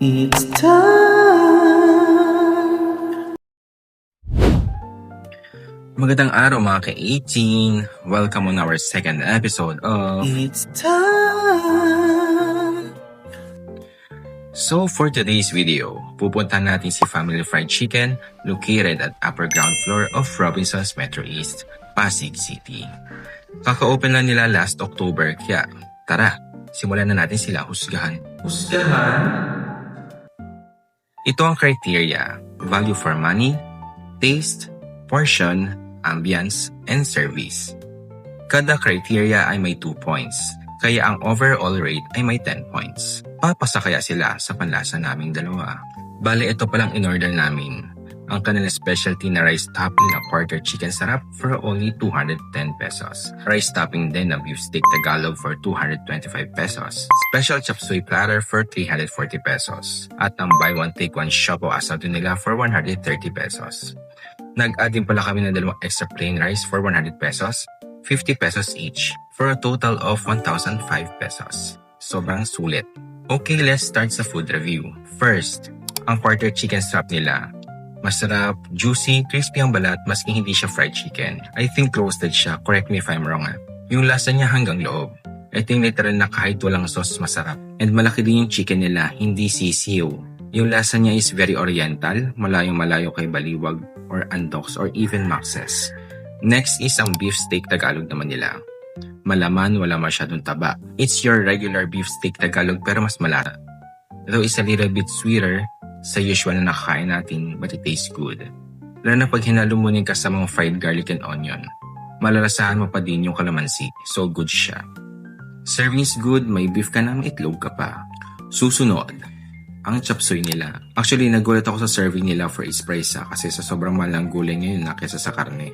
It's time. Magandang araw mga ka-18! Welcome on our second episode of It's time. So for today's video, pupunta natin si Family Fried Chicken located at upper ground floor of Robinsons Metro East, Pasig City. Kaka-open lang nila last October kaya tara, simulan na natin sila husgahan. Ito ang criteria: value for money, taste, portion, ambience, and service. Kada criteria ay may 2 points, kaya ang overall rate ay may 10 points. Papasa kaya sila sa panlasa naming dalawa? Bale, ito palang in-order namin. Ang kanilang specialty na rice topping na quarter chicken sarap for only 210 pesos. Rice topping din na beef steak Tagalog for 225 pesos. Special chop suey platter for 340 pesos. At ang buy one take one siopaw asado nila for 130 pesos. Nag-add din pala kami ng dalawang extra plain rice for 100 pesos, 50 pesos each, for a total of 1,005 pesos. Sobrang sulit. Okay, let's start sa food review. First, ang quarter chicken strap nila. Masarap, juicy, crispy ang balat maski hindi siya fried chicken. I think roasted siya, correct me if I'm wrong . Yung lasa niya hanggang loob. I think literal na kahit walang sauce masarap. And malaki din yung chicken nila, hindi sisiw. Yung lasa niya is very oriental, malayong-malayo kay Baliwag or Andox or even Maxes. Next is ang beef steak Tagalog naman nila. Malaman, wala masyadong taba. It's your regular beef steak Tagalog pero mas malata. Though it's a little bit sweeter sa usual na nakakain natin, but it tastes good. Lalo na pag hinalo mo yung kasamang fried garlic and onion. Malalasahan mo pa din yung kalamansi, so good siya. Serving is good, may beef ka na, may itlog ka pa. Susunod, ang chop suey nila. Actually, nagulat ako sa serving nila for its price kasi sa sobrang mahal ng gulay ngayon na kesa sa karne.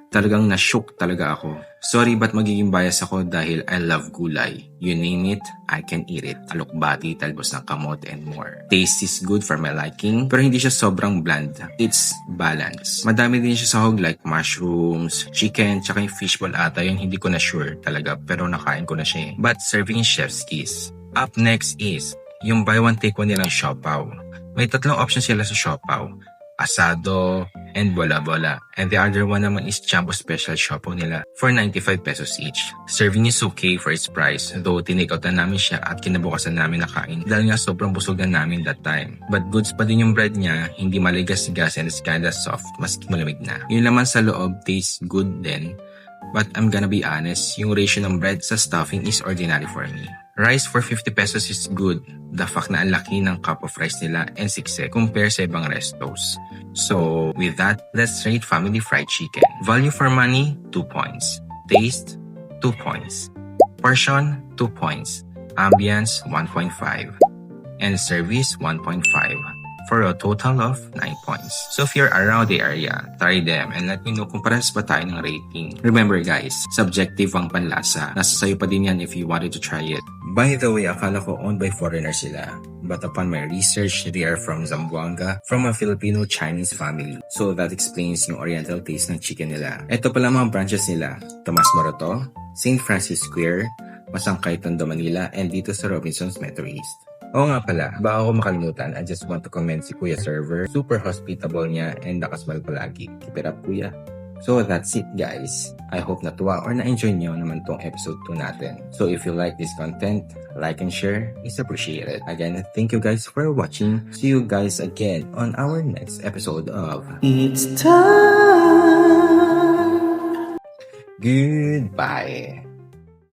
Talagang na-shook talaga ako. Sorry, but magiging bias ako dahil I love gulay. You name it, I can eat it. Alokbati, talbos ng kamote, and more. Taste is good for my liking, pero hindi siya sobrang bland. It's balanced. Madami din siya sahog like mushrooms, chicken, tsaka yung fishball ata. Yun hindi ko na sure talaga, pero nakain ko na siya . But serving is chef's kiss. Up next is yung buy one take one nilang siopaw. May 3 options sila sa siopaw: asado, and bola-bola. And the other one naman is jumbo special siopaw nila for 95 pesos each. Serving is okay for its price, though tinake-out na namin siya at kinabukasan namin nakain dahil nga sobrang busog na namin that time. But goods pa din yung bread niya, hindi maligas-gas and it's kinda soft maski malamig na. Yung laman sa loob tastes good din, but I'm gonna be honest, yung ratio ng bread sa stuffing is ordinary for me. Rice for 50 pesos is good. The fact na ang laki ng cup of rice nila and siksik compare sa ibang restos. So, with that, let's rate Family Fried Chicken. Value for money, 2 points. Taste, 2 points. Portion, 2 points. Ambience, 1.5. And service, 1.5. For a total of 9 points. So if you're around the area, try them and let me know kung parehas ba tayo ng rating. Remember guys, subjective ang panlasa. Nasa sayo pa din yan if you wanted to try it. By the way, akala ko owned by foreigners sila. But upon my research, they are from Zamboanga, from a Filipino-Chinese family. So that explains yung oriental taste ng chicken nila. Ito pala mga branches nila: Tomas Morato, St. Francis Square, Masangkay, Tondo, Manila, and dito sa Robinsons Metro East. Oo nga pala, baka ako makalimutan, I just want to commend si Kuya Server. Super hospitable niya and nakasmile palagi. Keep it up, Kuya. So that's it guys. I hope natuwa or na-enjoy niyo naman tong episode 2 natin. So if you like this content, like and share is appreciated. Again, thank you guys for watching. See you guys again on our next episode of It's time. Goodbye.